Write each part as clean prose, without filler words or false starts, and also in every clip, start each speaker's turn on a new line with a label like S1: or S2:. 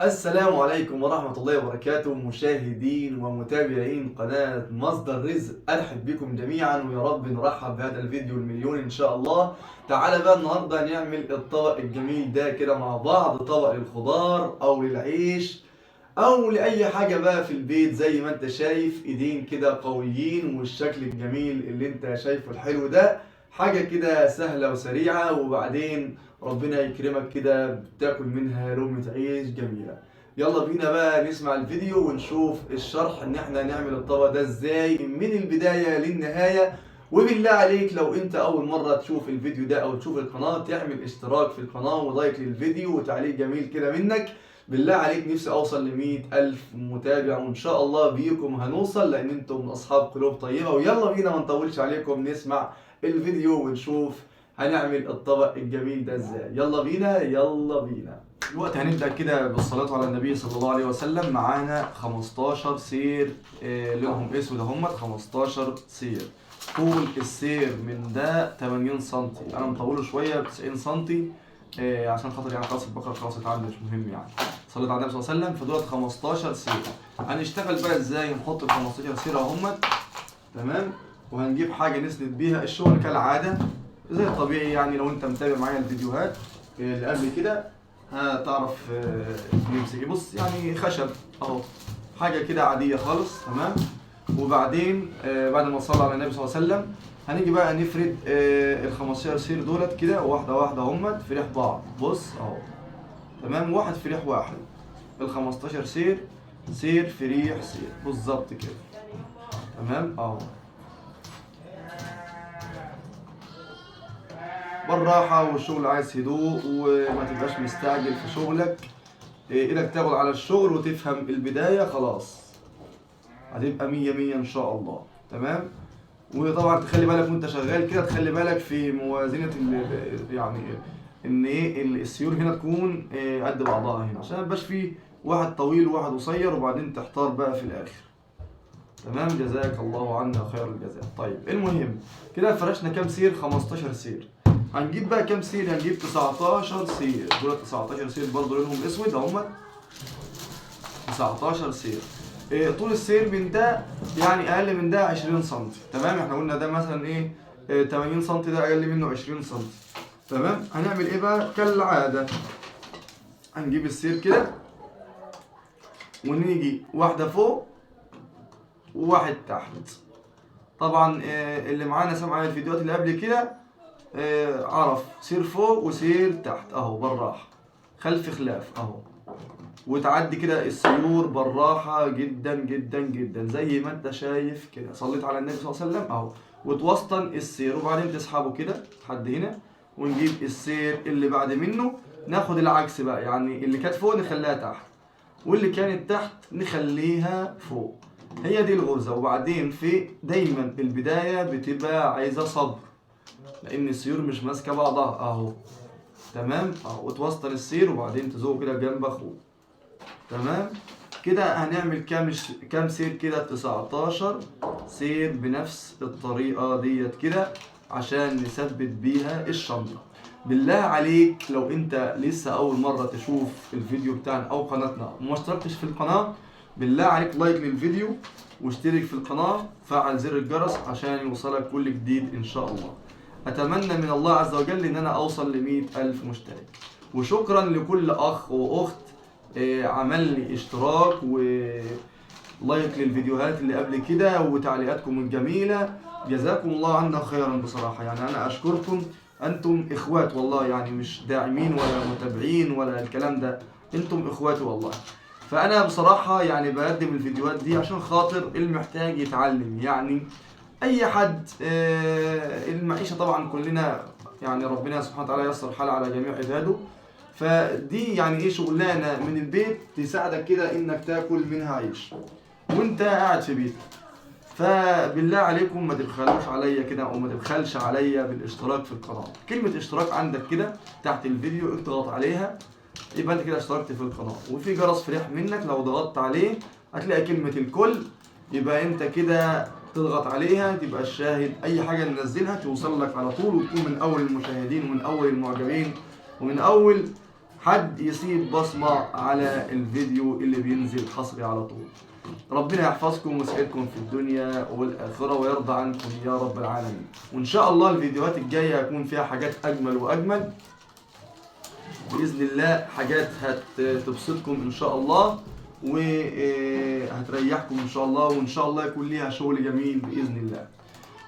S1: السلام عليكم ورحمة الله وبركاته، مشاهدين ومتابعين قناة مصدر رزق. أرحب بكم جميعا ويا رب نرحب بهذا الفيديو المليون إن شاء الله. تعالى بقى النهاردة نعمل الطبق الجميل ده كده مع بعض، طبق للخضار أو للعيش أو لأي حاجة بقى في البيت. زي ما أنت شايف إيدين كده قويين والشكل الجميل اللي أنت شايفه الحلو ده، حاجة كده سهلة وسريعة، وبعدين ربنا يكرمك كده تاكل منها لقمة عيش جميلة. يلا بينا بقى نسمع الفيديو ونشوف الشرح ان احنا نعمل الطبق ده ازاي من البداية للنهاية. وبالله عليك لو انت اول مرة تشوف الفيديو ده او تشوف القناة، تعمل اشتراك في القناة ولايك للفيديو وتعليق جميل كده منك. بالله عليك نفسي اوصل ل100,000 متابع، وان شاء الله بيكم هنوصل لان انتم من اصحاب قلوب طيبة. ويلا بينا ما نطولش عليكم، نسمع الفيديو ونشوف هنعمل الطبق الجميل ده ازاي. يلا بينا يلا بينا. دلوقتي هنبدأ كده بالصلاة على النبي صلى الله عليه وسلم. معانا 15 سير لونهم اسود اهمت، 15 سير. طول السير من ده 80 سم، انا مطوله شوية 90 سم عشان خاطر يعني خلاص البقرة خلاص اتعلم، مش مهم يعني. صليت على النبي صلى الله عليه وسلم. فدولت 15 سير. هنشتغل بقى ازاي؟ نحط ال 15 سير اهمت، تمام. وهنجيب حاجة نسند بيها الشغل كالعادة زي الطبيعي. يعني لو انت متابع معايا الفيديوهات اللي قبل كده هتعرف نمسك. بص يعني خشب اهو، حاجة كده عادية خالص، تمام. وبعدين بعد ما نصلي على النبي صلى الله عليه وسلم هنيجي بقى نفرد ال 15 سير دولت كده واحدة واحدة همت في ريح بعض. بص اهو، تمام، واحد في ريح واحد. ال 15 سير سير في ريح سير بالظبط كده، تمام اهو. بالراحة، والشغل عايز هدوء وما تبقاش مستعجل في شغلك. إيدك تاخد على الشغل وتفهم البداية، خلاص هتبقى مية مية إن شاء الله، تمام. وطبعا تخلي بالك وأنت شغال كده، تخلي بالك في موازنة يعني إن إيه السيول هنا تكون قد بعضها هنا، عشان ميبقاش فيه واحد طويل وواحد قصير وبعدين تحتار بقى في الآخر، تمام. جزاك الله عنا خير الجزاء. طيب المهم كده فرشنا كام سير؟ 15 سير. هنجيب بقى كام سير؟ هنجيب 19 سير. دول 19 سير برضه لونهم اسود اهم، 19 سير. طول السير من ده يعني اقل من ده 20 سم، تمام. احنا قلنا ده مثلا ايه 80 سم، ده اقل منه 20 سم، تمام. هنعمل ايه بقى؟ كالعاده هنجيب السير كده ونيجي واحده فوق وواحد تحت. طبعا اللي معانا سمع الفيديوهات اللي قبل كده عرف سير فوق وسير تحت اهو بالراحه، خلف خلاف اهو. وتعدي كده السيور بالراحه جدا جدا جدا زي ما انت شايف كده. صليت على النبي صلى الله عليه وسلم اهو. وتوسطن السير وبعدين تسحبه كده لحد هنا، ونجيب السير اللي بعد منه ناخد العكس بقى، يعني اللي كانت فوق نخليها تحت واللي كانت تحت نخليها فوق. هي دي الغرزة. وبعدين في دايما البداية بتبقى عايزة صبر، لأن السيور مش ماسكة بعضها أهو، تمام أهو. وتوسطن السير وبعدين تزوق كده جنب أخوه، تمام كده. هنعمل كام سير كده؟ 19 سير بنفس الطريقة ديت كده عشان نثبت بيها الشنطة. بالله عليك لو انت لسه اول مرة تشوف الفيديو بتاعنا او قناتنا وما اشتركتش في القناة، بالله عليك لايك للفيديو واشترك في القناة، فعل زر الجرس عشان يوصلك كل جديد ان شاء الله. اتمنى من الله عز وجل ان انا اوصل ل100,000 مشترك. وشكرا لكل اخ واخت عمل لي اشتراك ولايك للفيديوهات اللي قبل كده وتعليقاتكم الجميلة. جزاكم الله عنا خيرا بصراحة. يعني أنا أشكركم، أنتم إخوات والله، يعني مش داعمين ولا متابعين ولا الكلام ده، أنتم إخواتي والله. فأنا بصراحة يعني بقدم الفيديوهات دي عشان خاطر المحتاج يتعلم. يعني أي حد المعيشة طبعا كلنا يعني ربنا سبحانه وتعالى ييسر حال على جميع عباده. فدي يعني ايه شغلانه من البيت تساعدك كده انك تاكل منها عيش وانت قاعد في بيتك. فبالله عليكم ما تبخلوش عليا كده او ما تبخلش عليا بالاشتراك في القناه. كلمه اشتراك عندك كده تحت الفيديو اضغط عليها، يبقى انت كده اشتركت في القناه. وفي جرس فرح منك لو ضغطت عليه هتلاقي كلمه الكل، يبقى انت كده تضغط عليها تبقى الشاهد. اي حاجه ننزلها توصل لك على طول وتكون من اول المشاهدين ومن اول المعجبين ومن اول حد يسيب بصمة على الفيديو اللي بينزل حصري على طول. ربنا يحفظكم ويسعدكم في الدنيا والآخرة ويرضى عنكم يا رب العالمين. وإن شاء الله الفيديوهات الجاية هيكون فيها حاجات أجمل وأجمل بإذن الله، حاجات هتبسطكم إن شاء الله وهتريحكم إن شاء الله، وإن شاء الله يكون ليها شغل جميل بإذن الله.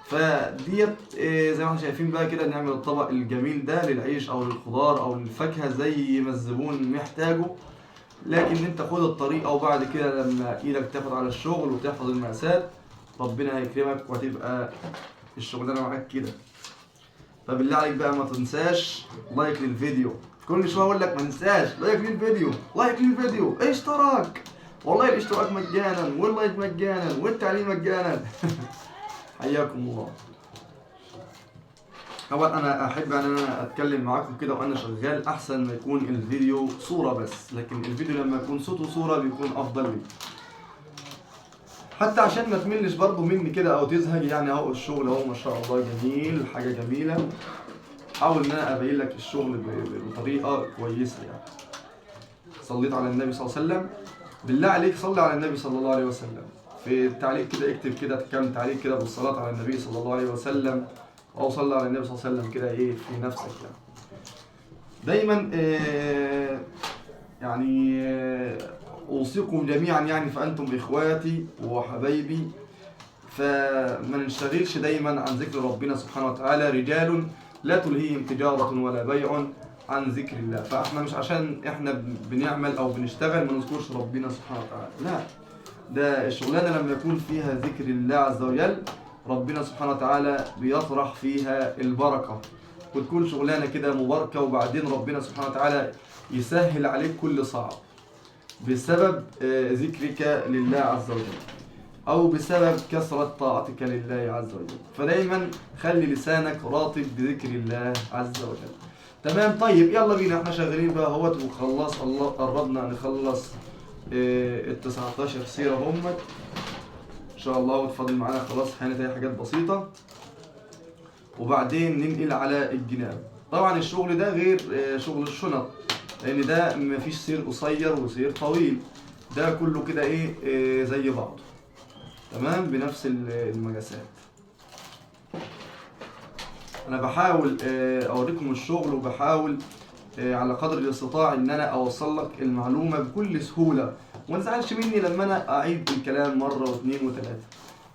S1: فديت زي ما احنا شايفين بقى كده، نعمل الطبق الجميل ده للعيش او للخضار او للفاكهه زي ما الزبون محتاجه. لكن انت خد الطريقه، وبعد كده لما ايدك تاخد على الشغل وتحفظ المقاسات ربنا هيكرمك وهتبقى الشغلانه معاك كده. فبالله عليك بقى ما تنساش لايك للفيديو. كل شويه اقول لك ما تنساش لايك للفيديو، لايك للفيديو، اشتراك. والله الاشتراك مجانا واللايك مجانا والتعليم مجانا. حياكم الله. طبعا انا احب ان انا اتكلم معاكم كده وانا شغال، احسن ما يكون الفيديو صوره بس، لكن الفيديو لما يكون صوت وصوره بيكون افضل لي، حتى عشان ما تملش برضو مني كده او تزهق. يعني اهو الشغل اهو ما شاء الله جميل، حاجه جميله. حاول ان انا ابين لك الشغل بطريقه كويسه يعني. صليت على النبي صلى الله عليه وسلم. بالله عليك صلي على النبي صلى الله عليه وسلم. في التعليق كده اكتب كده كام تعليق كده بالصلاه على النبي صلى الله عليه وسلم، او صلى على النبي صلى الله عليه وسلم كده ايه في نفسك يعني. دايما يعني اوصيكم جميعا يعني، فانتم اخواتي وحبايبي، فما ننشغلش دايما عن ذكر ربنا سبحانه وتعالى. رجال لا تلهيهم تجارة ولا بيع عن ذكر الله. فاحنا مش عشان احنا بنعمل او بنشتغل ما نذكرش ربنا سبحانه وتعالى، لا، ده الشغلانه لما يكون فيها ذكر الله عز وجل ربنا سبحانه وتعالى بيطرح فيها البركه، وتكون شغلانه كده مباركه، وبعدين ربنا سبحانه وتعالى يسهل عليك كل صعب بسبب ذكرك لله عز وجل، او بسبب كثره طاعتك لله عز وجل. فدايما خلي لسانك راتب بذكر الله عز وجل. تمام. طيب يلا بينا، احنا شغالين بقى اهوت وخلص الله، قربنا نخلص ال 19 سيره همت ان شاء الله، وتفضل معانا خلاص حانت هي حاجات بسيطه، وبعدين ننقل على الجناب. طبعا الشغل ده غير شغل الشنط، لان ده مفيش سير قصير وسير طويل، ده كله كده ايه زي بعضه تمام بنفس المقاسات. انا بحاول اوريكم الشغل، وبحاول على قدر الاستطاع ان انا اوصل لك المعلومه بكل سهوله، وما تزعلش مني لما انا اعيد الكلام مره واثنين وثلاثه.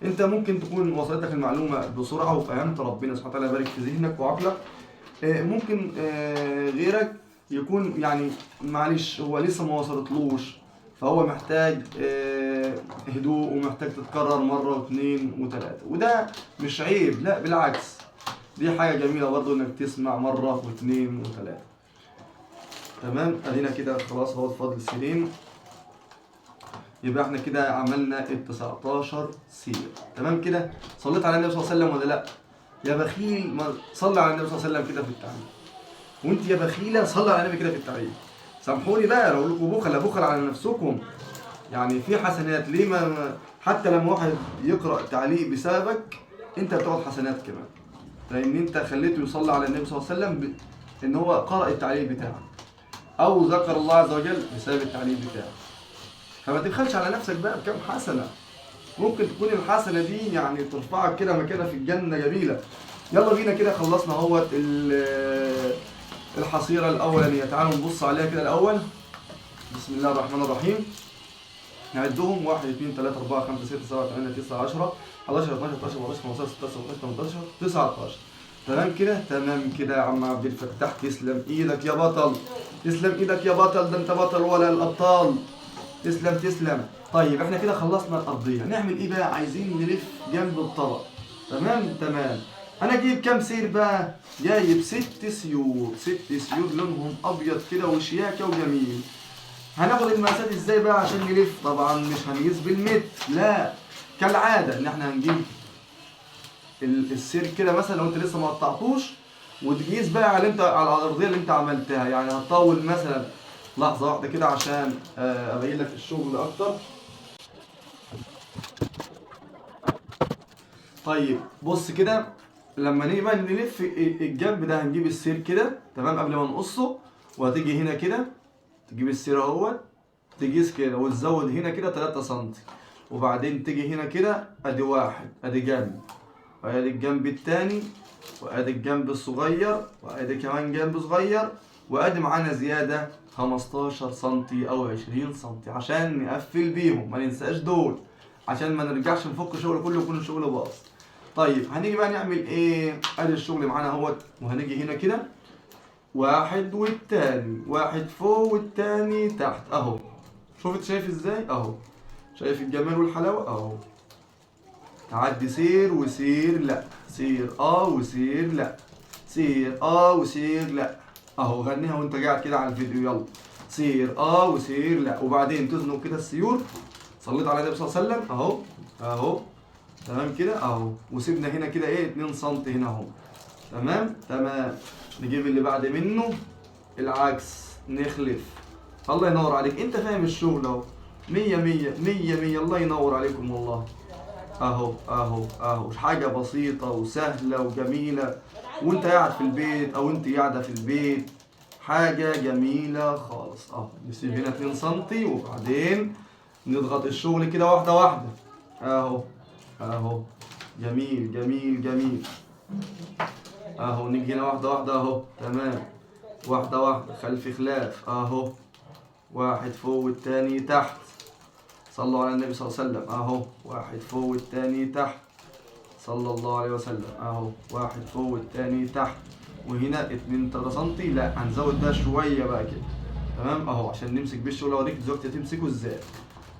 S1: انت ممكن تكون وصلتك المعلومه بسرعه وفهمت، ربنا سبحانه وتعالى يبارك في ذهنك وعقلك. ممكن غيرك يكون يعني معلش هو لسه ما وصلتلوش، فهو محتاج هدوء ومحتاج تتكرر مره واثنين وثلاثه، وده مش عيب، لا بالعكس، دي حاجه جميله برضه انك تسمع مره واثنين وثلاثه. تمام. ادينا كده خلاص اهو فاضل سيرين، يبقى احنا كده عملنا ال 19 سير. تمام كده. صليت على النبي صلى الله عليه وسلم ولا لا؟ يا بخيل ما صلي على النبي صلى الله عليه وسلم كده في التعليم، وانت يا بخيله صلي على النبي كده في التعليم. سامحوني بقى لو لكم بخل على نفسكم، يعني في حسنات ليه ما حتى لما واحد يقرا تعليق بسببك انت بتاخد حسنات كمان، لان انت خليته يصلي على النبي صلى الله عليه وسلم ان هو قرأ التعليق بتاعك، او ذكر الله عز وجل بسبب التعليق بتاعك. فما تبخلش على نفسك بقى بكام حسنه، ممكن تكون الحسنه دي يعني ترفعك كده مكانه في الجنه جميله. يلا بينا كده، خلصنا اهوت الحصيره الاولانيه. تعالوا نبص عليها كده الاول. بسم الله الرحمن الرحيم. نعدهم 1 2 3 4 5 6 7 8 9 10 11 12 13 14 15 16 17 18 19. تمام كده. تمام كده يا عم عبد الفتاح، تسلم ايدك يا بطل، تسلم ايدك يا بطل، ده انت بطل ولا الابطال. تسلم. طيب احنا كده خلصنا الارضيه، نعمل ايه بقى؟ عايزين نلف جنب الطبق. تمام. انا اجيب كام سير بقى؟ جايب 6 سيور، 6 سيور لونهم ابيض كده وشياكه وجميل. هناخد المقاسات ازاي بقى عشان نلف؟ طبعا مش هنقيس بالمتر، لا، كالعاده ان احنا هنجيب السير كده مثلا لو انت لسه ما قطعتوش، وتقيس بقى على الارضيه اللي انت عملتها. يعني هتطول مثلا لحظه واحده كده عشان ابين لك الشغل اكتر. طيب بص كده، لما نيجي بقى نلف الجنب ده هنجيب السير كده تمام قبل ما نقصه، وهتيجي هنا كده تجيب السير اهوت، تقيس كده وتزود هنا كده 3 سم، وبعدين تيجي هنا كده ادي واحد، ادي جنب، وادي الجنب التاني، وادي الجنب الصغير، وادي كمان جنب صغير، وادي معانا زيادة 15 سنتي او 20 سنتي عشان نقفل بيهم، ما ننساش دول عشان ما نرجعش نفك الشغل كله ويكون الشغل باظ. طيب هنيجي بقى نعمل ايه؟ ادي الشغل معانا اهوت، وهنيجي هنا كده واحد والتاني، واحد فوق والتاني تحت اهو. شوف شايف ازاي اهو، شايف الجمال والحلاوة اهو. تعدي سير وسير لا، سير وسير لا، سير وسير لا اهو. غنيها وانت قاعد كده على الفيديو، يلا سير وسير لا، وبعدين تزنق كده السيور. صليت على النبي صلى الله عليه وسلم اهو اهو. تمام كده اهو، وسيبنا هنا كده ايه 2 سم هنا اهو. تمام. نجيب اللي بعد منه العكس، نخلف. الله ينور عليك، انت فاهم الشغل اهو. 100 100 100 100. الله ينور عليكم والله. اهو حاجة بسيطة وسهلة وجميلة، وانت قاعد في البيت او انت قاعدة في البيت، حاجة جميلة خالص اهو. نسيب هنا 2 سم، وبعدين نضغط الشغل كده واحدة واحدة اهو. جميل جميل جميل اهو. نيجي هنا واحدة واحدة اهو. تمام، واحدة واحدة، خلف خلاف اهو. واحد فوق والتاني تحت. صلوا على النبي صلى الله عليه وسلم اهو. واحد فوق والتاني تحت، صلى الله عليه وسلم اهو. واحد فوق والتاني تحت، وهنا 2 3 سم. لا هنزود ده شوية بقى كده. تمام اهو، عشان نمسك بيه الشغل. اوريك دلوقتي هتمسكه ازاي.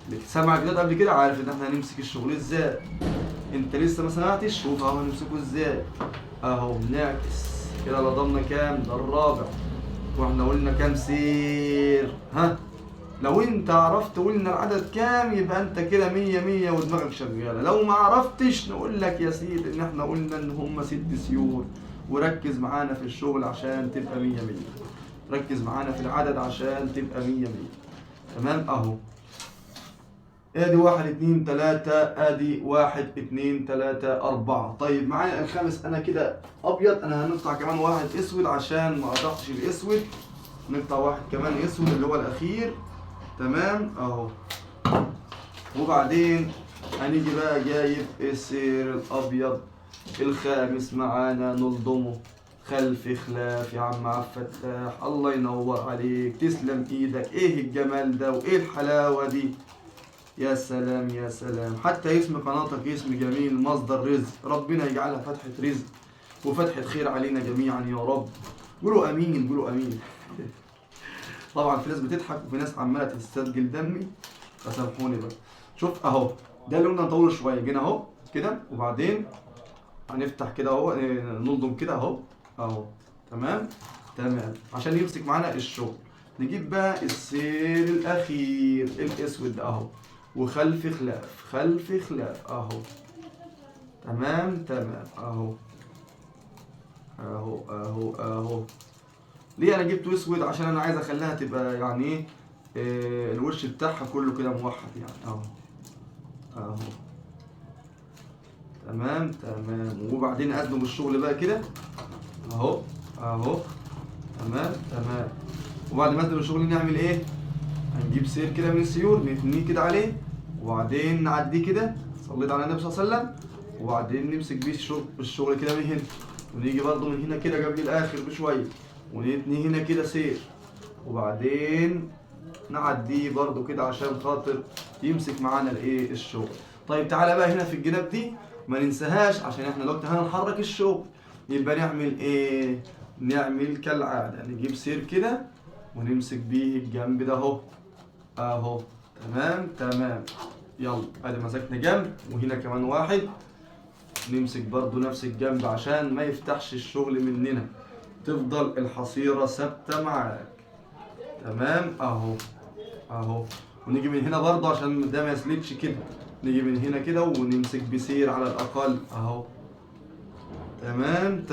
S1: اللي سمع فيديوهات قبل كده عارف ان احنا هنمسك الشغل ازاي. انت لسه ما سمعتش، شوف اهو هنمسكه ازاي اهو. نعكس كده لضمنا كام؟ ده الرابع، واحنا قلنا كام سير؟ ها، لو انت عرفت قلنا العدد كام يبقى انت كده 100 100 ودماغك شغاله. لو ما عرفتش نقول لك يا سيدي ان احنا قلنا ان هم 6 سيور. وركز معانا في الشغل عشان تبقى 100 100. ركز معانا في العدد عشان تبقى 100 100. تمام اهو. ادي 1 2 3، ادي 1 2 3 4. طيب معايا الخامس انا كده ابيض، انا هنقطع كمان واحد اسود عشان ما قطعتش الاسود. نقطع واحد كمان اسود اللي هو الاخير. تمام اهو. وبعدين هنيجي بقى جايب السير الابيض الخامس معانا، نلضمه خلف خلاف يا عم عبد الفتاح. الله ينور عليك، تسلم ايدك. ايه الجمال ده وايه الحلاوه دي، يا سلام يا سلام. حتى اسم قناتك اسم جميل، مصدر رزق. ربنا يجعلها فتحة رزق وفتحة خير علينا جميعا يا رب. قولوا امين، قولوا امين. طبعا في ناس بتضحك وفي ناس عماله تستثقل دمي، فسامحوني بقى. شوف اهو، ده اللي قلنا نطوله شويه. جينا اهو كده، وبعدين هنفتح كده اهو، نلضم كده اهو. تمام عشان يمسك معانا الشغل. نجيب بقى السير الاخير الاسود اهو، وخلف خلاف اهو. تمام اهو. ليه انا جبته اسود؟ عشان انا عايز اخليها تبقى يعني ايه، الوش بتاعها كله كده موحد يعني اهو. تمام. وبعدين اقدم الشغل بقى كده اهو. تمام. وبعد ما اقدم الشغل نعمل ايه؟ هنجيب سير كده من السيور، نتنيه كده عليه، وبعدين نعديه كده. صليت على النبي صلى الله عليه وسلم. وبعدين نمسك بيه الشغل كده من هنا، ونيجي برضه من هنا كده قبل الاخر بشويه، ونتني هنا كده سير، وبعدين نعديه برضو كده عشان خاطر يمسك معانا الايه الشغل. طيب تعالى بقى هنا في الجناب دي ما ننساهاش، عشان احنا دلوقتي هنحرك الشغل. يبقى نعمل ايه؟ نعمل كالعاده، نجيب سير كده ونمسك بيه الجنب ده اهو. تمام. يلا ادي مسكنا جنب، وهنا كمان واحد. نمسك برضو نفس الجنب عشان ما يفتحش الشغل مننا، تفضل الحصيرة ثابتة معاك. تمام اهو. ونيجي من هنا برضه عشان ده ما يسلكش كده، نيجي من هنا كده ونمسك بسير على الاقل اهو. تمام.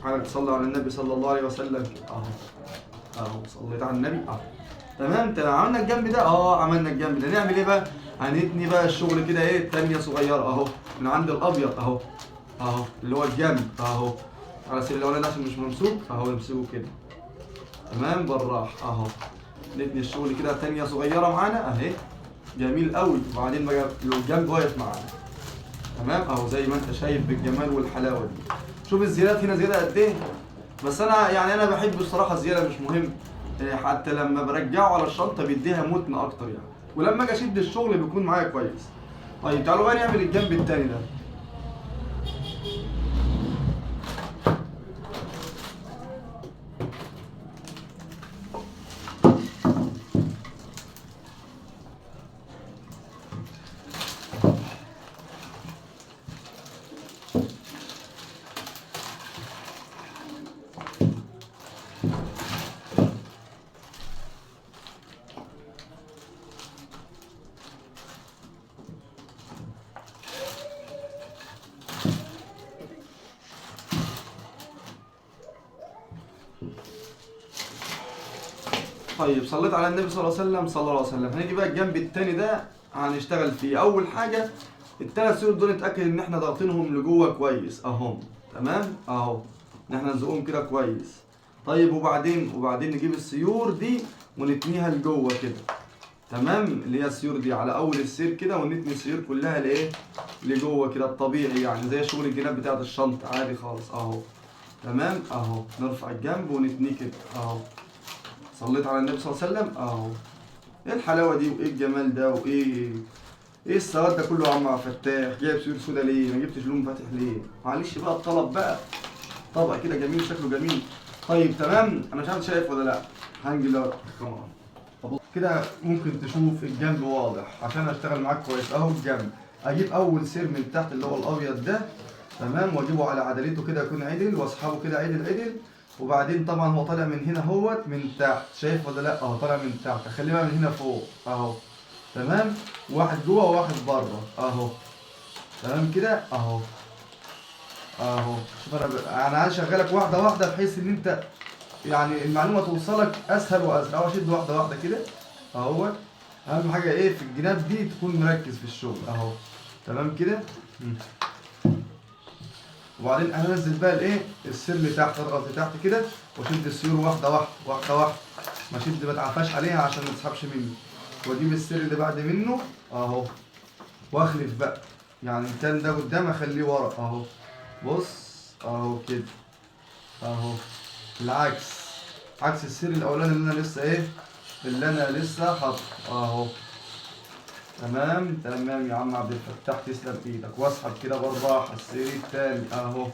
S1: حضرتك تصلي على النبي صلى الله عليه وسلم اهو. صليت على النبي اهو. تمام. عملنا الجنب ده عملنا الجنب ده. نعمل ايه بقى؟ هنتني بقى الشغل كده ايه التانية صغيرة اهو، من عند الابيض اهو اللي هو الجنب اهو، على سبيل الاولاني عشان مش ممسوك اهو. نمسكه كده تمام بالراحه اهو. نتني الشغل كده تانية صغيره معانا اهي، جميل قوي. وبعدين بقى الجنب واقف معانا تمام اهو زي ما انت شايف بالجمال والحلاوه دي. شوف الزيادات هنا زياده قد ايه. بس انا يعني انا بحب الصراحه الزياده مش مهم، حتى لما برجعه على الشنطه بيديها متن اكتر يعني، ولما اجي اشد الشغل بيكون معايا كويس. طيب تعالوا بقى نعمل الجنب التاني ده. طيب صليت على النبي صلى الله عليه وسلم صلى الله عليه وسلم. هنيجي بقى الجنب التاني ده هنشتغل فيه. اول حاجه الثلاث سيور دول نتاكد ان احنا ضاغطينهم لجوه كويس اهم، تمام اهو، ان احنا نزقهم كده كويس. طيب وبعدين نجيب السيور دي ونتنيها لجوه كده، تمام، اللي هي السيور دي على اول السير كده، ونتني السيور كلها لايه، لجوه كده الطبيعي يعني زي شغل الجناب بتاعت الشنطه عادي خالص اهو، تمام اهو. نرفع الجنب ونتنيه كده اهو. صليت على النبي صلى الله عليه وسلم اهو. ايه الحلاوه دي وايه الجمال ده وايه ايه السواد ده كله يا عم عبد الفتاح؟ جايب سيور سودا ليه؟ ما جبتش لون فاتح ليه؟ معلش بقى الطلب بقى، طبق كده جميل شكله جميل. طيب تمام، انا مش عارف شايف ولا لا، هنجي كمان كده ممكن تشوف الجنب واضح عشان اشتغل معاك كويس اهو. الجنب اجيب اول سير من تحت اللي هو الابيض ده، تمام، واجيبه على عدلته كده يكون عدل، واسحبه كده عدل عدل. وبعدين طبعا هو طالع من هنا اهوت من تحت، شايف ولا لا؟ اهو طالع من تحت، اخليه بقى من هنا فوق اهو، تمام. واحد جوه وواحد بره اهو، تمام كده اهو اهو. شوف انا عايز اشغلك واحده واحده بحيث ان انت يعني المعلومه توصلك اسهل واسرع. اهو اشد واحده واحده كده اهوت. اهم حاجه ايه في الجناب دي تكون مركز في الشغل اهو، تمام كده. وبعدين انزل بقى الايه السير لتحت، اضغط لتحت كده واشد السيور واحده واحده واحده واحده، ما اشد ما اتعفاش عليها عشان ما تسحبش مني. واجيب السير اللي بعد منه اهو، واخلف بقى يعني كان ده قدام اخليه ورا اهو. بص اهو كده اهو، العكس، عكس السير الاولاني اللي انا لسه حاطه اهو. تمام تمام يا عم عبد الفتاح، تسلم ايدك. واسحب كده بالراحه السير التاني اهو.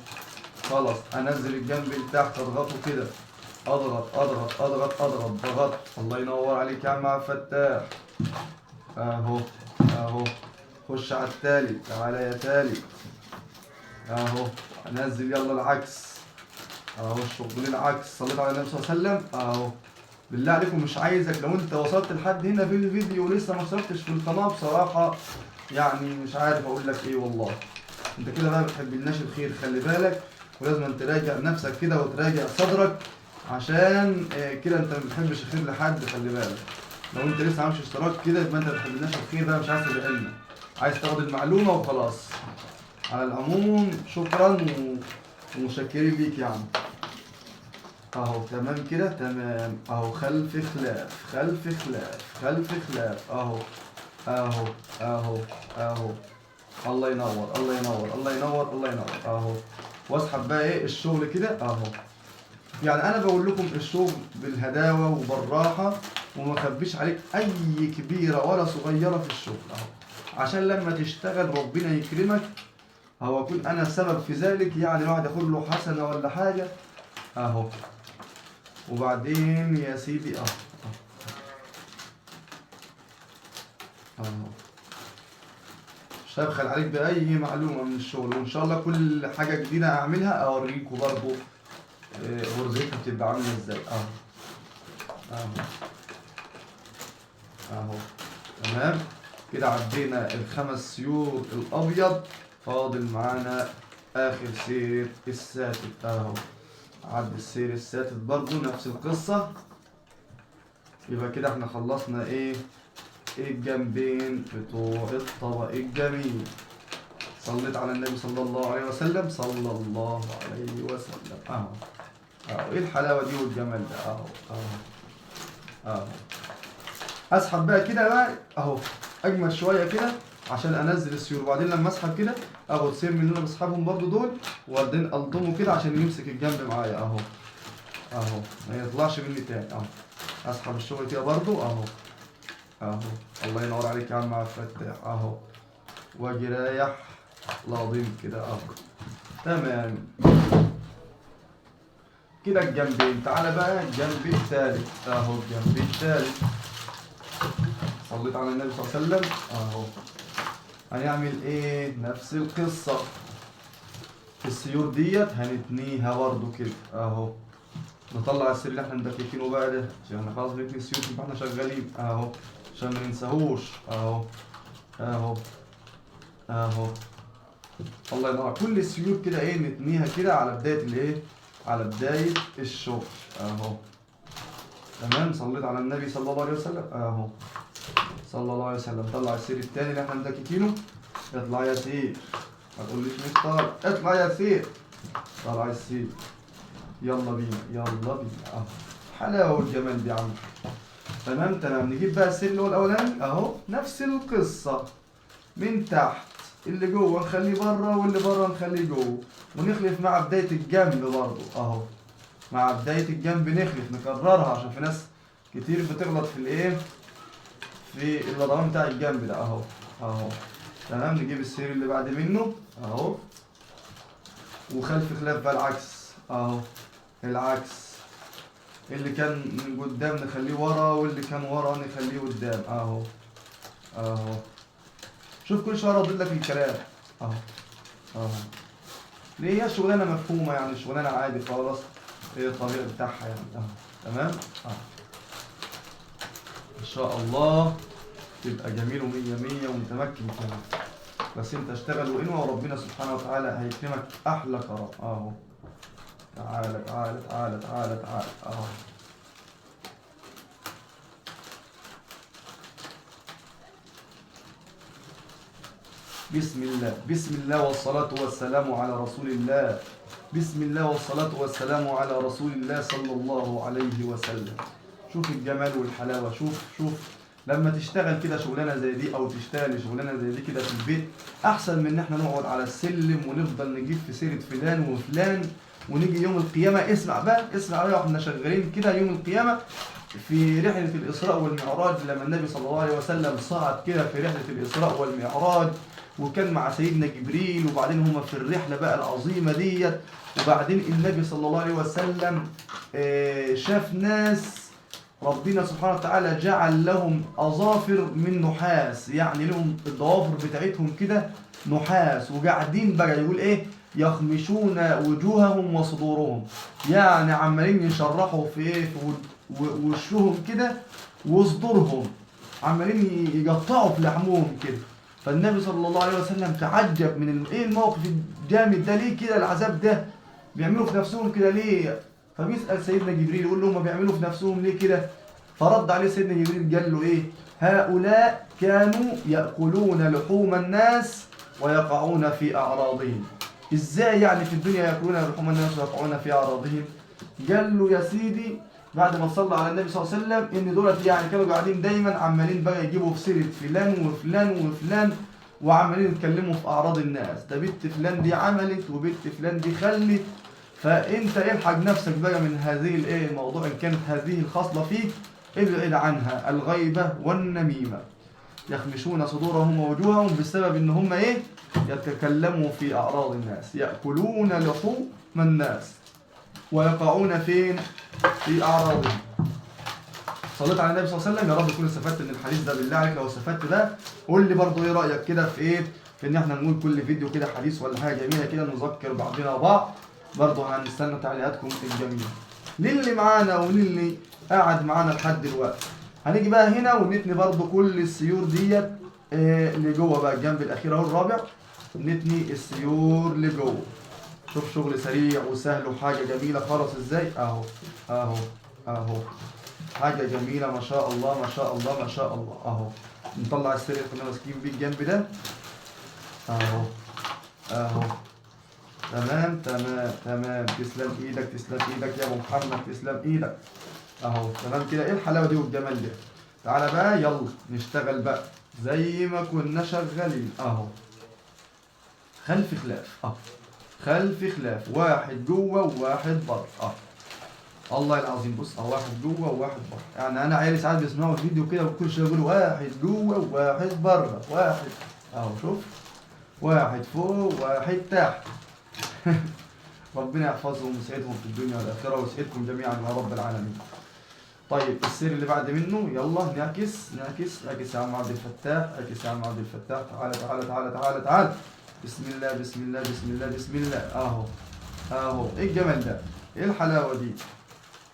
S1: خلاص انزل الجنب لتحت، اضغطه كده، اضغط اضغط اضغط اضغط ضغط. الله ينور عليك يا عم عبد الفتاح اهو اهو. خش على التالي، تعالى يا تالي اهو. انزل يلا العكس اهو، الشغل العكس. صليت على النبي صلى الله عليه وسلم اهو. بالله عليكم مش عايزك لو انت وصلت لحد هنا في الفيديو ولسه ما اشتركتش في القناه بصراحه يعني مش عارف اقول لك ايه والله. انت كده بقى بتحب الناس الخير، خلي بالك، ولازم تراجع نفسك كده وتراجع صدرك عشان كده انت ما بتحبش الخير لحد. خلي بالك لو انت لسه عامل اشتراك كده يبقى انت بتحب الناس الخير بقى، مش عايز تبقى علمك، عايز تاخد المعلومه وخلاص. على العموم شكرا ومشكرين ليك يا عم اهو. تمام كده تمام اهو. خلف خلاف خلف خلاف خلف خلاف اهو اهو اهو اهو. الله ينور الله ينور الله ينور الله ينور اهو. واسحب بقى ايه الشغل كده اهو. يعني انا بقول لكم الشغل بالهداوه وبالراحه، وما اخبيش عليك اي كبيره ولا صغيره في الشغل اهو، عشان لما تشتغل ربنا يكرمك اهو، اكون انا سبب في ذلك، يعني الواحد ياخد له حسنه ولا حاجه اهو. وبعدين يا سيدي اهو اهو. مش هبخل عليك باي معلومه من الشغل، وان شاء الله كل حاجه جديده اعملها اوريكم برضو غرزتها بتبقى عامله ازاي اهو اهو اهو. تمام كده عدينا الخمس سيور الابيض، فاضل معانا اخر سير الساتت اهو. عد السير الساتت برضو نفس القصه. يبقى كده احنا خلصنا ايه الجنبين بتوع الطبق الجميل. صليت على النبي صلى الله عليه وسلم صلى الله عليه وسلم اهو. اهو. ايه الحلاوه دي والجمال ده؟ اهو اهو. اسحب بقى كده بقى اهو، اجمل شويه كده عشان انزل السيور، وبعدين لما اسحب كده اخد سير من اللي انا بسحبهم برضو دول، وبعدين الضمه كده عشان يمسك الجنب معايا اهو اهو، ما يطلعش مني تاني اهو. اسحب الشغل كده برضو اهو اهو. الله ينور عليك يا عم عبد الفتاح اهو. واجي رايح لاضم كده اهو. تمام كده الجنبين. تعالى بقى الجنب الثالث اهو. الجنب الثالث صليت على النبي صلى الله عليه وسلم اهو. هنعمل ايه؟ نفس القصة. السيور ديت هنتنيها برضو كده اهو. نطلع السير اللي احنا مدككينه بقى ده عشان احنا خلاص بنتني السيور يبقى احنا شغالين اهو، عشان ما ننساهوش اهو اهو اهو. الله ينور. كل السيور كده ايه نتنيها كده على بداية الايه؟ على بداية الشغل اهو. تمام. صليت على النبي صلى الله عليه وسلم اهو. صلى الله عليه وسلم. طلع السير التاني اللي احنا مدككينه. اطلع يا سير. ما تقوليش مش طالع. اطلع يا سير. طلع السير. يلا بينا يلا بينا اهو. حلاوة والجمال دي يا عم. تمام تمام. نجيب بقى السير اللي هو الاولاني اهو. نفس القصة من تحت. اللي جوه نخليه بره واللي بره نخليه جوه، ونخلف مع بداية الجنب برضه اهو. مع بداية الجنب نخلف نكررها عشان في ناس كتير بتغلط في الايه؟ في الرقم بتاع الجنب ده اهو اهو. تمام. نجيب السير اللي بعد منه اهو، وخلف خلاف بقى العكس اهو. العكس اللي كان من قدام نخليه ورا، واللي كان ورا نخليه قدام اهو اهو. شوف كل شويه ردد لك الكلام اهو اهو. ليه؟ هي شغلانه مفهومه يعني، شغلانه عادي خالص. ايه الطريقه بتاعها يعني اهو. تمام اهو. ان شاء الله تبقى جميل ومية مية ومتمكن كمان. بس انت اشتغل وانوى وربنا سبحانه وتعالى هيكرمك احلى كرم اهو. تعالى تعالى تعالى تعالى تعالى اهو. بسم الله بسم الله والصلاة والسلام على رسول الله. بسم الله والصلاة والسلام على رسول الله صلى الله عليه وسلم. شوف الجمال والحلاوة. شوف لما تشتغل كده شغلانة زي دي أو تشتغل شغلانة زي دي كده في البيت، أحسن من إن إحنا نقعد على السلم ونفضل نجيب في سيرة فلان وفلان، ونيجي يوم القيامة. اسمع بقى وإحنا شغالين كده يوم القيامة في رحلة الإسراء والمعراج، لما النبي صلى الله عليه وسلم صعد كده في رحلة الإسراء والمعراج، وكان مع سيدنا جبريل، وبعدين هما في الرحلة بقى العظيمة ديت، وبعدين النبي صلى الله عليه وسلم شاف ناس ربنا سبحانه وتعالى جعل لهم أظافر من نحاس، يعني لهم الضوافر بتاعتهم كده نحاس، وقاعدين بقى يقول إيه؟ يخمشون وجوههم وصدورهم، يعني عمالين يشرحوا في إيه؟ في وشهم كده وصدورهم، عمالين يقطعوا في لحمهم كده. فالنبي صلى الله عليه وسلم تعجب من ايه الموقف الجامد ده، ليه كده العذاب ده؟ بيعملوا في نفسهم كده ليه؟ فبيسأل سيدنا جبريل يقول له هم بيعملوا في نفسهم ليه كده؟ فرد عليه سيدنا جبريل قال له ايه؟ هؤلاء كانوا يأكلون لحوم الناس ويقعون في أعراضهم. ازاي يعني في الدنيا يأكلون لحوم الناس ويقعون في أعراضهم؟ قال له يا سيدي بعد ما صلى على النبي صلى الله عليه وسلم ان دولت يعني كانوا قاعدين دايما عمالين بقى يجيبوا في سيره فلان وفلان وفلان، وعمالين يتكلموا في اعراض الناس، ده بنت فلان دي عملت وبنت فلان دي خلت. فانت الحق نفسك بقى من هذه الايه الموضوع، ان كانت هذه الخصله فيك ابعد عنها، الغيبه والنميمه. يخمشون صدورهم ووجوههم بسبب ان هم ايه؟ يتكلموا في اعراض الناس، ياكلون لحوم الناس ويقعون فين؟ في أعراضهم. صليت على النبي صلى الله عليه وسلم. يا رب تكون استفدت من الحديث ده. بالله عليك لو استفدت ده قول لي برضه ايه رأيك كده في ايه؟ في ان احنا نقول كل فيديو كده حديث ولا حاجة جميلة كده نذكر بعضنا بعض. برضه هنستنى تعليقاتكم الجميلة. للي معانا وللي قاعد معانا لحد دلوقتي. هنيجي بقى هنا ونتني برضه كل السيور ديت اللي جوه بقى الجنب الأخير اهو الرابع. نتني السيور اللي جوه. شوف شغل سريع وسهل وحاجة جميلة خالص ازاي اهو اهو اهو. حاجة جميلة ما شاء الله ما شاء الله ما شاء الله اهو. نطلع السرير اللي كنا ماسكين بيه الجنب ده اهو اهو تمام تمام تمام. تسلم ايدك، تسلم ايدك يا ابو محمد، تسلم ايدك. اهو تمام كده. ايه الحلاوه دي والجمال ده؟ تعالى بقى يلا نشتغل بقى زي ما كنا شغالين اهو. خلف خلاف اهو، خلف خلاف، واحد جوه وواحد بره اهو. الله العظيم. بص اهو، واحد جوه وواحد بره. يعني انا عيالي ساعات بيسمعوا الفيديو كده وكل شويه يقولوا واحد جوه وواحد بره، واحد اهو. شوف، واحد فوق واحد تحت. ربنا يحفظهم ويسعدهم في الدنيا والآخرة ويسعدكم جميعا يا رب العالمين. طيب السير اللي بعد منه، يلا نعكس نعكس. اعكس يا عم عبد الفتاح، اعكس يا عم عبد الفتاح. تعالى تعالى تعالى تعالى تعالى. بسم الله بسم الله بسم الله بسم الله. اهو اهو. ايه الجمال ده؟ ايه الحلاوة دي؟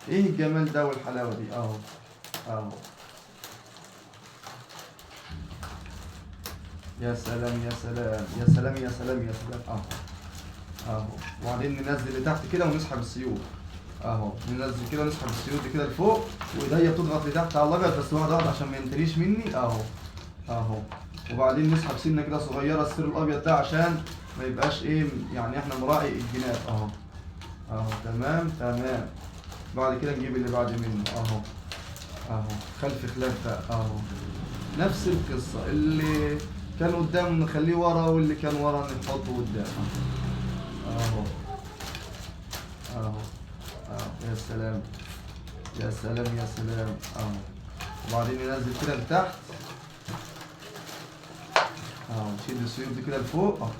S1: ايه الجمال ده والحلاوة دي؟ اهو اهو. يا سلام يا سلام يا سلام يا سلام يا سلام. اهو اهو. وبعدين ننزل لتحت كده ونسحب السيول اهو. ننزل كده ونسحب السيول دي كده لفوق، وايديا بتضغط لتحت على الابيض بس واحده واحده عشان ما ينتريش مني اهو اهو. وبعدين نسحب سنه كده صغيره السير الابيض ده عشان ما يبقاش ايه يعني، احنا نراعي الجناب اهو اهو. تمام تمام. بعد كده نجيب اللي بعد منه اهو اهو. خلف خلاف بقى اهو. نفس القصه، اللي كان قدام نخليه ورا واللي كان ورا نحطه قدام اهو اهو اهو. يا سلام يا سلام يا سلام اهو. وبعدين ننزل كده لتحت اهو. نشيل السيور دي كده لفوق اهو.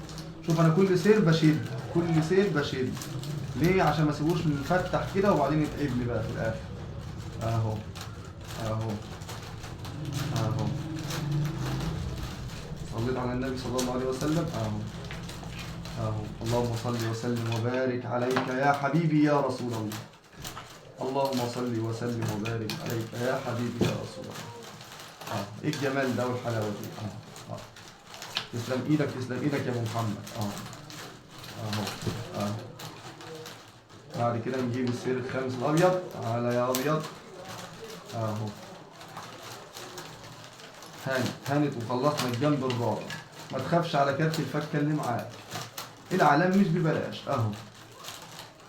S1: شوف انا كل سير بشيل، كل سير بشيل. ليه؟ عشان ما اسيبوش مفتح كده وبعدين يتعب لي بقى في الاخر اهو اهو اهو. صليت على النبي صلى الله عليه وسلم اهو اهو. اللهم صل وسلم وبارك عليك يا حبيبي يا رسول الله. اللهم صل وسلم وبارك عليك يا حبيبي يا رسول الله. ايه الجمال ده والحلاوه دي؟ تسلم ايدك، تسلم ايدك يا ابو محمد اهو اهو. بعد كده نجيب السير الخامس الابيض. تعالى يا ابيض اهو. هانت وخلصنا الجنب الرابع. ما تخافش على كارت الفكه اللي معاك، العلام مش ببلاش اهو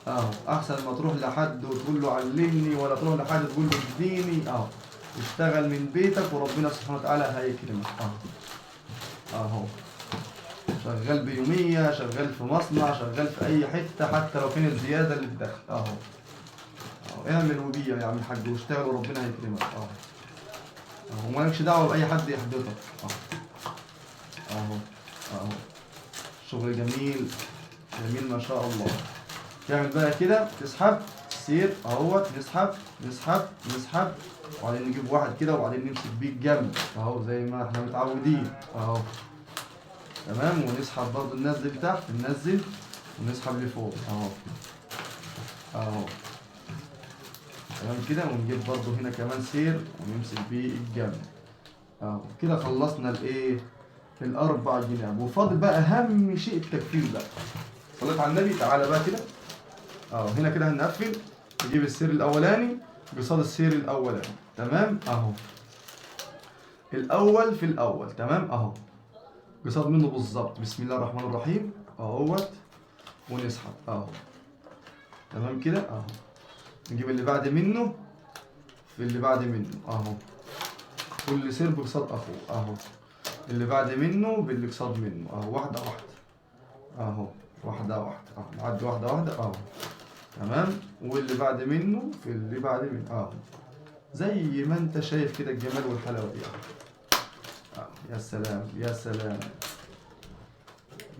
S1: اهو. احسن ما تروح لحد وتقول له علمني، ولا تروح لحد تقول له اديني اهو. اشتغل من بيتك وربنا سبحانه وتعالى هيكرمك اهو اهو. شغال بيوميه، شغال في مصنع، شغال في اي حته حتى لو كانت زياده للدخل اهو اهو. اعمل وبيه يا عم الحاج واشتغل وربنا هيكرمك اهو اهو. مالكش دعوه باي حد يحبطك اهو اهو اهو. شغل جميل جميل ما شاء الله. تعمل بقى كده، تسحب السير اهوت، نسحب نسحب نسحب، وبعدين نجيب واحد كده وبعدين نمسك بيه الجنب اهو زي ما احنا متعودين اهو. تمام. ونسحب برضه، ننزل تحت، ننزل ونسحب لفوق اهو اهو. تمام كده. ونجيب برضه هنا كمان سير ونمسك بيه الجنب اهو. كده خلصنا الايه؟ الاربع جناب. وفاضل بقى اهم شيء التكفيل بقى. صليت على النبي. تعالى بقى كده اهو. هنا كده هنقفل، نجيب السير الاولاني قصاد السير الاولاني. تمام اهو. الاول في الاول. تمام اهو. قصاد منه بالظبط. بسم الله الرحمن الرحيم اهوت. ونسحب اهو. تمام كده اهو. نجيب اللي بعد منه في اللي بعد منه اهو. كل سير بقصاد اخوه اهو. اللي بعد منه باللي قصاد منه اهو. واحده واحده اهو. واحده واحده اهو. نعدي واحده واحده اهو. تمام. واللي بعد منه في اللي بعد منه اهو. زي ما انت شايف كده الجمال والحلاوه دي اهو. يا سلام يا سلام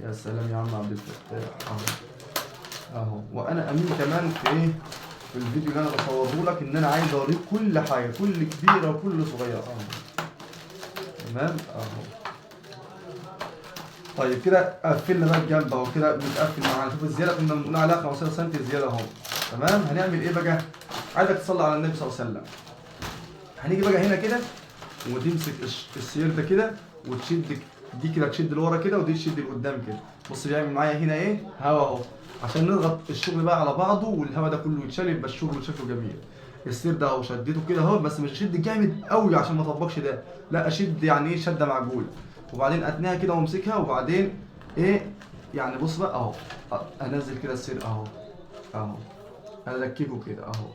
S1: يا سلام يا عم عبد الفتاح اهو اهو. وانا امين كمان في ايه؟ في الفيديو اللي انا بصوره لك ان انا عايز اوريك كل حاجه، كل كبيره وكل صغيره اهو. تمام اهو. طيب كده قفلنا بقى الجنب اهو. كده متقفل معانا. شوف الزياده كنا بنقول عليها 15 سم زياده اهو. تمام. هنعمل ايه بقى؟ عايزك تصلي على النبي صلى الله عليه وسلم. هنيجي بقى هنا كده وتمسك السير ده كده وتشد دي كده، تشد لورا كده ودي تشد لقدام كده. بص بيعمل معايا هنا ايه؟ هوا اهو، عشان نضغط الشغل بقى على بعضه والهوا ده كله يتشال يبقى الشغل شكله جميل. السير ده اهو شديته كده اهو، بس مش اشد جامد قوي عشان ما اطبقش ده، لا اشد يعني ايه؟ شده معجوله. وبعدين اتنيها كده وامسكها وبعدين ايه؟ يعني بص بقى اهو، انزل كده السير اهو، اهو اركبه كده اهو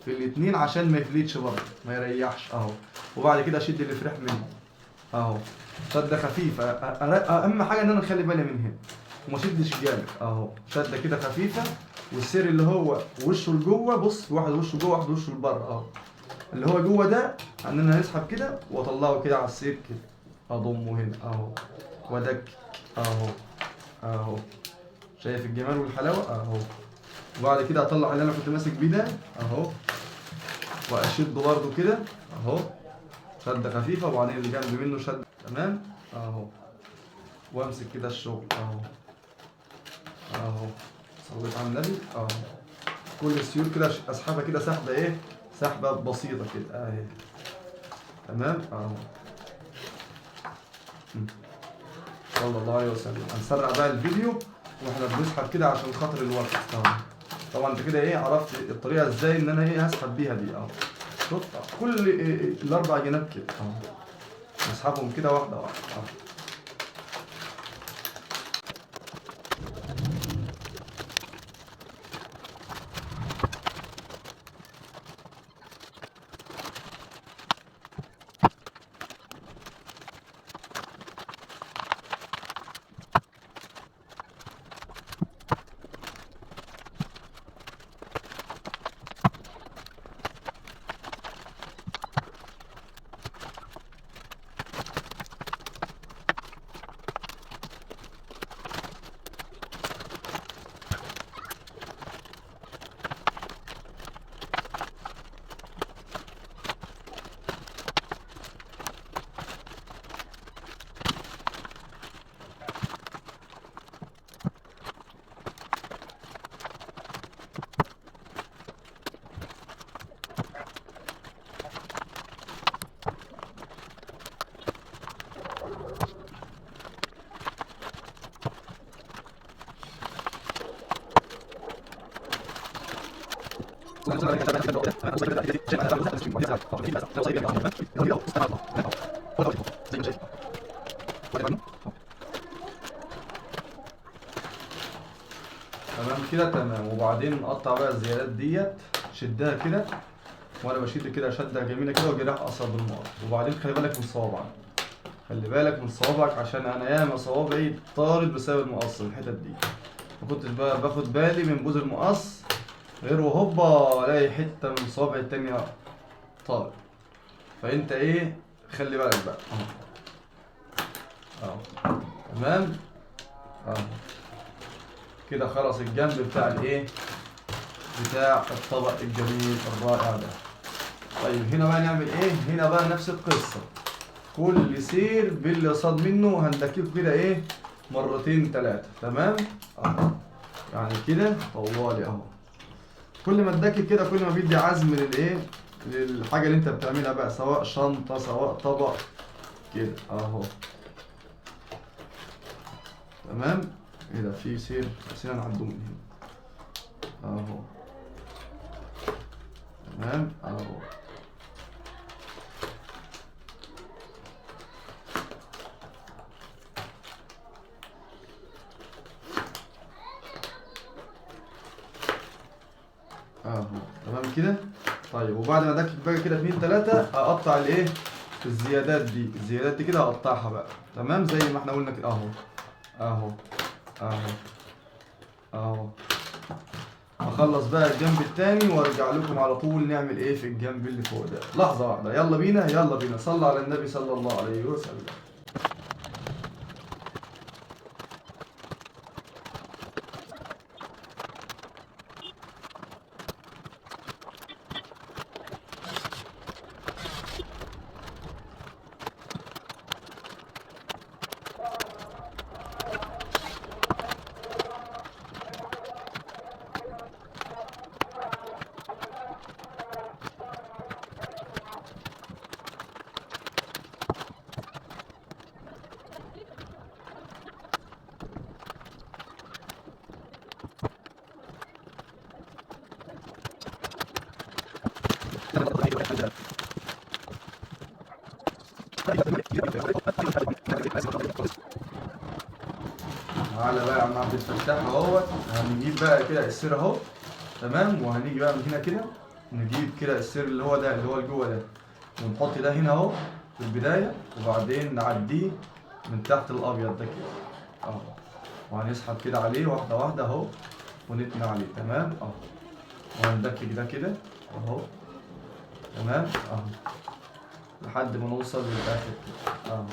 S1: في الاتنين عشان ما يفليتش برضه، ما يريحش اهو. وبعد كده اشد الفريح منه اهو، شده خفيفه. اهم حاجه ان انا اخلي بالي من هنا وما شدش جامد اهو، شده كده خفيفه. والسير اللي هو وشه لجوه، بص واحد وشه جوه واحد وشه لبره اهو، اللي هو جوه ده ان انا هسحب كده واطلعه كده على السير كده، اضمه هنا اهو وادك اهو، اهو شايف الجمال والحلاوه اهو. وبعد كده اطلع اللي انا كنت ماسك بيه ده اهو، واشد برضه كده اهو، شده خفيفه. وبعدين اللي جنب منه شد تمام اهو، وامسك كده الشغل اهو، اهو صليت على النبي اهو. كل السيول كده اسحبها كده سحبه ايه، سحبه بسيطه كده اهي تمام اهو. صلى الله عليه وسلم. هنسرع بقى الفيديو واحنا بنسحب كده عشان خاطر الوقت اهو. طبعا انت كده ايه عرفت الطريقه ازاي ان انا ايه هسحب بيها دي اهو. شوف كل الاربع جناب كده اهو، نسحبهم كده واحده واحده اهو. تمام كده تمام. وبعدين نقطع بقى الزيادات ديت، شدها كده وانا بشد كده شده جميله كده، واجي رايح اقصر بالمقص. وبعدين خلي بالك من صوابعك، خلي بالك من صوابعك عشان انا ياما صوابعي طارت بسبب المقص. الحتت دي ما كنتش بقى باخد بالي من بوز المقص غير وهوبا الاقي حته من صوابعي التانيه طارت. فانت ايه خلي بالك بقى اهو، اهو تمام اهو كده. خلاص الجنب بتاع الايه بتاع الطبق الجميل الرائع ده. طيب هنا بقى نعمل ايه؟ هنا بقى نفس القصه، كل سير باللي قصاد منه هندكيه كده ايه مرتين ثلاثه تمام اهو. يعني كده طوالي اهو، كل ما تدكي كده كل ما بيدي عزم للايه للحاجه اللي انت بتعملها بقى، سواء شنطه سواء طبق كده اهو تمام. ايه ده في سير بس هنعدوه من هنا اهو تمام اهو. اهو تمام كده. طيب وبعد ما ادكك بقى كده 2 3 اقطع الايه الزيادات دي، الزيادات دي كده اقطعها بقى تمام زي ما احنا قلنا كده اهو اهو اهو اهو. اخلص بقى الجنب التاني وارجع لكم على طول نعمل ايه في الجنب اللي فوق ده. لحظه واحده، يلا بينا يلا بينا. صلى على النبي صلى الله عليه وسلم. تعالى بقى يا عم عبد الفتاح اهوت. هنجيب بقى كده السير اهو، تمام. وهنيجي بقى من هنا كده نجيب كده السير اللي هو ده اللي هو لجوه ده، ونحط ده هنا اهو في البدايه، وبعدين نعديه من تحت الابيض ده كده اهو، وهنسحب كده عليه واحده واحده اهو، ونتني عليه، تمام اهو. وهندكك ده كده اهو، تمام اهو، لحد ما نوصل للاخر كده اهو،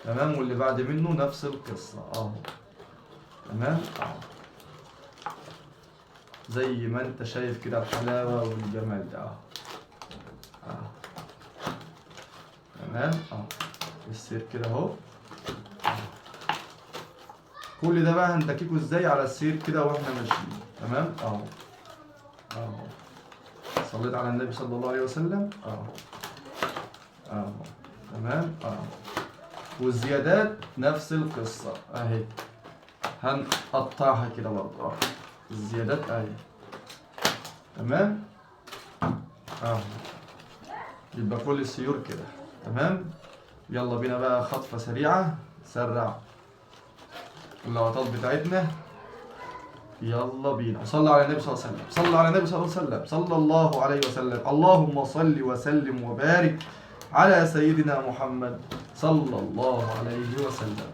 S1: تمام. واللي بعد منه نفس القصه اهو، تمام اهو، زي ما انت شايف كده الحلاوه والجمال ده اهو اهو، تمام اهو. السير كده اهو. كل ده بقى هندككه ازاي على السير كده واحنا ماشيين، تمام اهو اهو. صليت على النبي صلى الله عليه وسلم اهو اهو، تمام اهو. والزيادات نفس القصه اهي، هنقطعها كده برضه اهو، الزيادات اهي، تمام اهو. يبقى كل السيور كده تمام. يلا بينا بقى خطفه سريعه، سرع اللقطات بتاعتنا. يلا بينا. صلى على النبي صلى الله عليه وسلم، صلى على النبي صلى الله عليه وسلم، صلى الله عليه وسلم. اللهم صل وسلم وبارك على سيدنا محمد صلى الله عليه وسلم.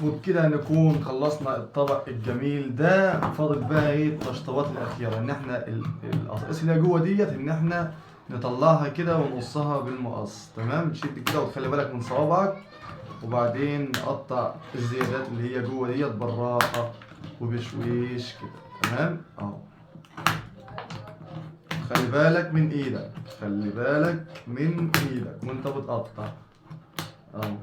S1: وبكده نكون خلصنا الطبق الجميل ده. فاضل بقى ايه التشطيبات الاخيره، ان احنا القصاص اللي جوه ديت ان احنا نطلعها كده ونقصها بالمقص، تمام. تشد كده وتخلي بالك من صوابعك، وبعدين نقطع الزيادات اللي هي جوه ديت بالراحه وبشويش كده، تمام اهو. خلي بالك من ايدك، خلي بالك من ايدك وانت بتقطع اهو.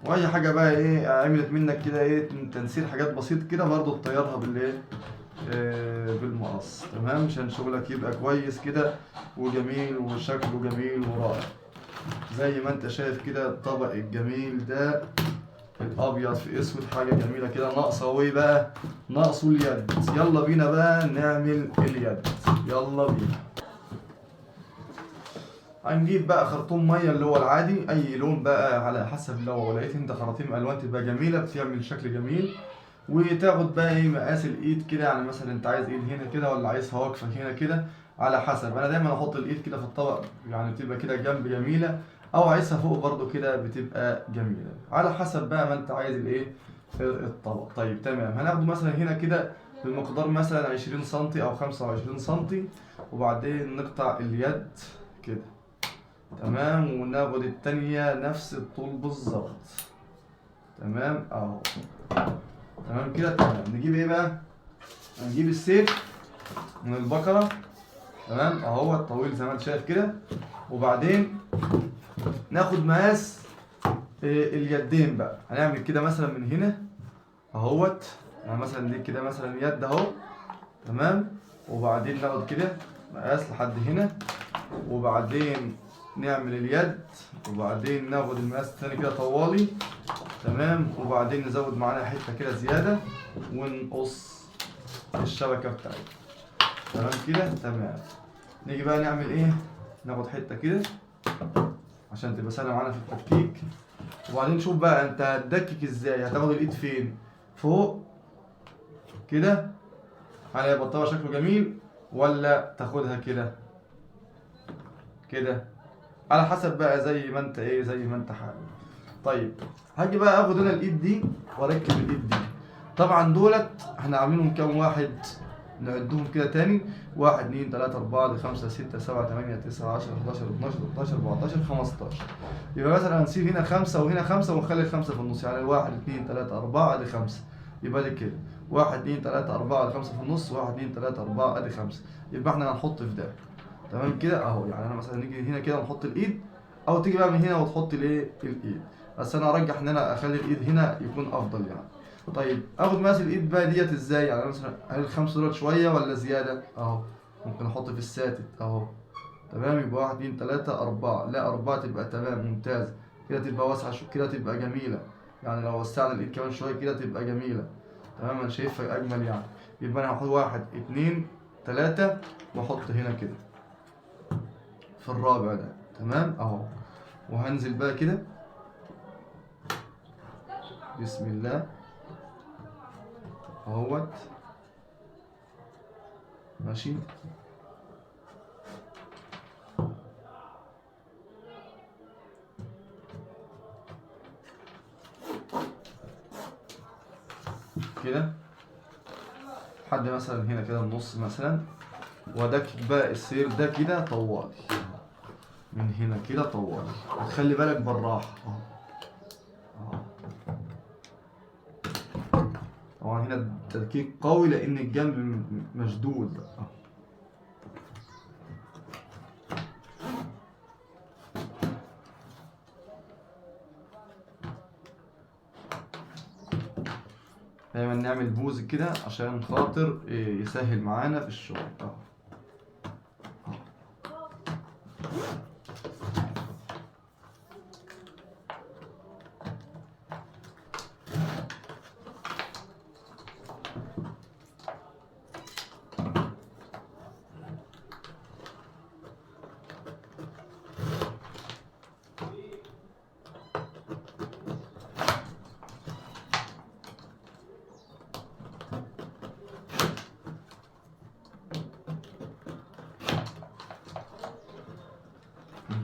S1: واي حاجه بقى ايه عملت منك كده ايه تنسير حاجات بسيط كده، برضو تطيرها بالايه بالمقص، تمام، عشان شغلك يبقى كويس كده وجميل وشكله جميل ورائع. زي ما انت شايف كده الطبق الجميل ده الابيض في اسود، حاجه جميله كده. ناقصه وايه بقى؟ ناقصه اليد. يلا بينا بقى نعمل اليد، يلا بينا. هنجيب بقى خرطوم ميه اللي هو العادي، اي لون بقى على حسب، لو لقيت انت خراطيم الوان تبقى جميله بتعمل شكل جميل. وتاخد بقى ايه مقاس الايد كده، يعني مثلا انت عايز ايد هنا كده ولا عايزها واقفه هنا كده، على حسب. انا دايما احط الايد كده في الطبق، يعني بتبقى كده جنب جميله، او عايزها فوق برضو كده بتبقى جميله، على حسب بقى ما انت عايز الايه الطبق. طيب تمام. هناخده مثلا هنا كده بمقدار مثلا 20 سم او 25 سم، وبعدين نقطع اليد كده، تمام. وناخد التانية نفس الطول بالظبط، تمام اهو، تمام كده تمام. نجيب ايه بقى؟ هنجيب السيف من البقرة، تمام اهو الطويل زي ما انت شايف كده، وبعدين ناخد مقاس اليدين بقى. هنعمل كده مثلا من هنا اهوت، يعني مثلا دي كده مثلا يد اهو، تمام. وبعدين ناخد كده مقاس لحد هنا، وبعدين نعمل اليد، وبعدين ناخد المقاس التاني كده طوالي، تمام. وبعدين نزود معانا حته كده زياده ونقص الشبكه بتاعتنا. تمام كده. تمام. نيجي بقى نعمل ايه؟ ناخد حته كده عشان تبقى سهله معانا في التفكيك. وبعدين نشوف بقى انت هتدكك ازاي. هتاخد الايد فين؟ فوق كده على بطاقه شكله جميل، ولا تاخدها كده كده؟ على حسب بقى زي ما انت ايه، زي ما انت حابب. طيب هاجي بقى اخد انا الايد دي واركب الايد دي. طبعا دولت احنا عاملينهم كام واحد؟ نعدهم كده تاني: 1 2 3 4 5 6 7 8 9 10 11 12 13 14 15. يبقى مثلا هنسيب هنا 5 وهنا 5 ونخلي الخمسة في النص، يعني 1 2 3 4 ادي 5. يبقى دي كده 1 2 3 4 ادي 5 في النص، 1 2 3 4 ادي 5. يبقى احنا هنحط في ده. تمام كده اهو. يعني انا مثلا نيجي هنا كده ونحط الايد، او تيجي بقى من هنا وتحط الايه الايد. بس انا ارجح ان انا اخلي الايد هنا يكون افضل يعني. طيب اخد مثلا الايد بقى ديت ازاي؟ يعني مثلا هل الخمسه دول شويه ولا زياده؟ اهو ممكن احط في الساتت اهو. تمام. يبقى 1 2 3 4. لا 4 تبقى تمام ممتاز كده، تبقى واسعه كده، تبقى جميله. يعني لو وسعنا الايد كمان شويه كده تبقى جميله. تمام. انا شايفها اجمل يعني. يبقى انا هاخد 1 2 3 واحط هنا كده في الرابع ده. تمام اهو. وهنزل بقى كده بسم الله اهوت. ماشي. كده لحد مثلا هنا كده النص مثلا. وادكك بقى السير ده كده طوالي من هنا كده طوالي. وتخلي بالك بالراحه اهو. طبعا هنا التدكيك قوي لان الجنب مشدود اهو. دايما نعمل بوز كده عشان خاطر يسهل معانا في الشغل اهو.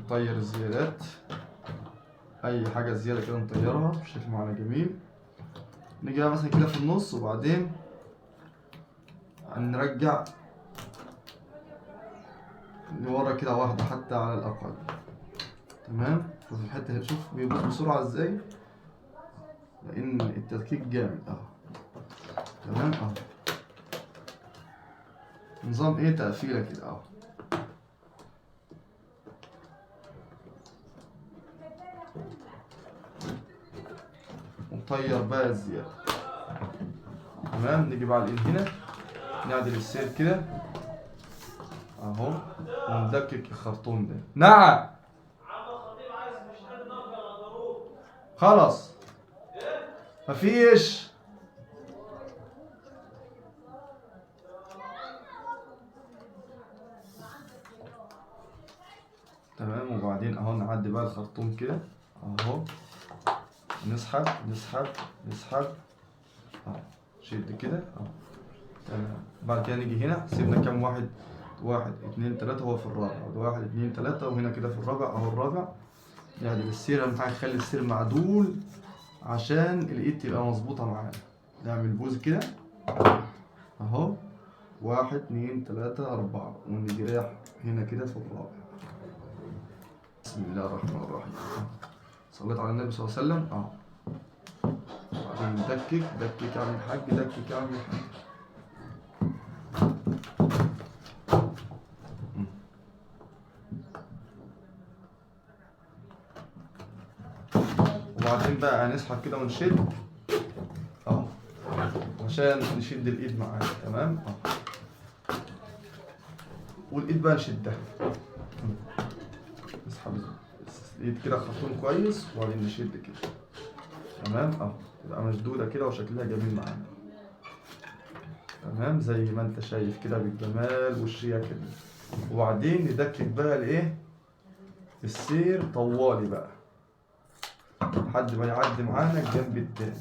S1: نطير الزيادات، اي حاجه زياده كده نطيرها بشكل معانا جميل. نيجي بقى مثلا كده في النص، وبعدين نرجع لورا كده واحده حتى على الاقل. تمام. شوف الحته اللي تشوف بيبص بسرعه ازاي لان التدكيك جامد اهو. تمام اهو. نظام ايه تقفيله كده اهو. ونطير بقى الزياده. تمام. نيجي بقى على الايد هنا نعدل السير كده اهو وندكك الخرطوم ده. نعم خلاص مفيش. تمام. وبعدين اهو نعدي بقى الخرطوم كده اهو. نسحب نسحب نسحب اهو. شد كده اهو. تمام. بعد كده نيجي هنا سيبنا كام واحد؟ 1 2 3 هو في الرابع، 1 2 3 وهنا كده في الرابع اهو الرابع. يعني السير اهم حاجه نخلي السير معدول عشان الايد تبقى مظبوطه معانا. نعمل بوز كده اهو. 1 2 3 4 ونيجي رايح هنا كده في الرابع. بسم الله الرحمن الرحيم. صليت على النبي صلى الله عليه وسلم اهو. وبعدين دكك دكك اعمل حاج، دكك اعمل حاج. وبعدين بقى هنسحب كده ونشد اهو عشان نشد الايد معانا. تمام اهو. والايد بقى نشدها. نسحب الايد كده خرطوم كويس وبعدين نشد كده تمام اهو، تبقى مشدودة كده وشكلها جميل معانا. تمام زي ما انت شايف كده بالجمال والشياكة دي. وبعدين ندكك بقى الايه، السير طوالي بقى لحد ما يعدي معانا الجنب التاني.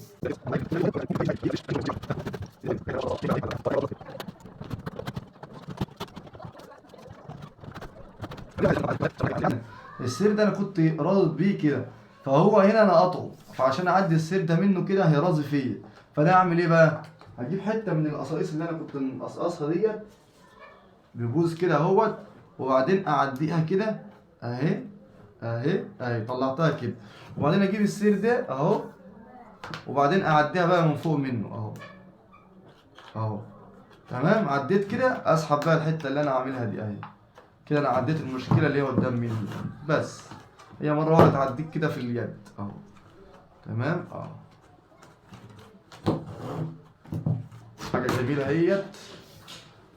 S1: السير ده انا كنت راضي بيه كده، فهو هنا انا قطعه، فعشان اعدي السير ده منه كده هيرازي فيا، فانا اعمل ايه بقى؟ هجيب حته من القصاقيص اللي انا كنت مقصقصها ديت ببوز كده اهوت، وبعدين اعديها كده اهي اهي طلعتها كده، وبعدين اجيب السير ده اهو، وبعدين اعديها بقى من فوق منه اهو اهو. تمام عديت كده، اسحب بقى الحته اللي انا عاملها دي اهي كده، انا عديت المشكله اللي هي قدام مني بس. هي مره واحده تعديك كده في اليد اهو. تمام اهو، حاجه جميله اهيت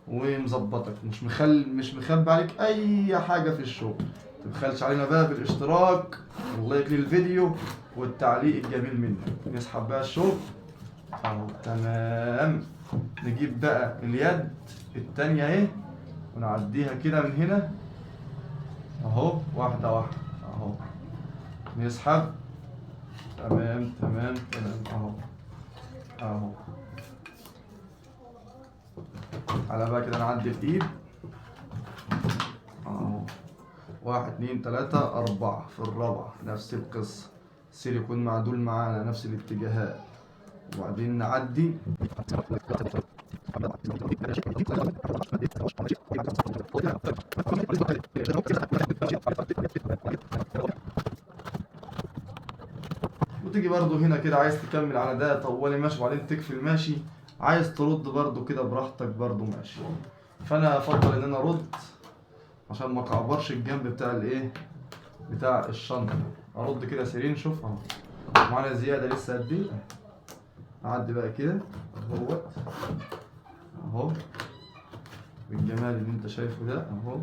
S1: ومظبطك، مش مخبي عليك اي حاجه في الشغل. متبخلش علينا بقى بالاشتراك واللايك للفيديو والتعليق الجميل منك. نسحب بقى الشغل اهو. تمام، نجيب بقى اليد التانية اهي ونعديها كده من هنا اهو، واحدة واحدة اهو، نسحب. تمام اهو اهو. على بقى كده نعدي الايد اهو، 1 2 3 4 في الرابعة نفس القصة، السير يكون معدول معانا نفس الاتجاهات، وبعدين نعدي. وتيجي برضو هنا كده، عايز تكمل على ده طوالي ماشي، وبعدين تقفل ماشي، عايز ترد برضو كده براحتك برضو ماشي. فانا افضل ان انا ارد عشان ما اكعبرش الجنب بتاع الايه، بتاع الشنطه. ارد كده سيرين، شوف اهو معانا زياده لسه قد ايه. اعدي بقى كده اهوت اهو بالجمال اللي انت شايفه ده اهو.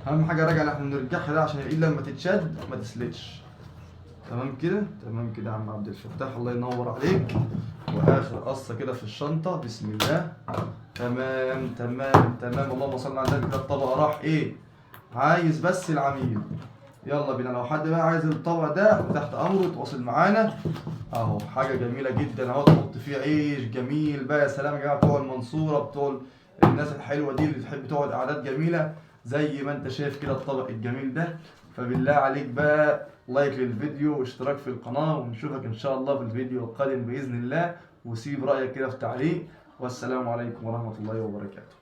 S1: اهم حاجه راجع احنا بنرجعها ده عشان الايد لما تتشد ما تسلتش. تمام كده يا عم عبد الفتاح، الله ينور عليك. واخر قصه كده في الشنطه، بسم الله. تمام اللهم صل على النبي. كده الطبق راح ايه، عايز بس العميل. يلا بينا، لو حد بقى عايز الطبق ده تحت امره تواصل معانا اهو. حاجه جميله جدا اهو، تحط فيه عيش جميل بقى. يا سلام يا جماعه بتوع المنصوره، بتوع الناس الحلوه دي اللي بتحب تقعد قعدات جميله زي ما انت شايف كده الطبق الجميل ده. فبالله عليك بقى لايك للفيديو واشتراك في القناه، ونشوفك ان شاء الله في الفيديو القادم باذن الله. وسيب رايك كده في تعليق، والسلام عليكم ورحمه الله وبركاته.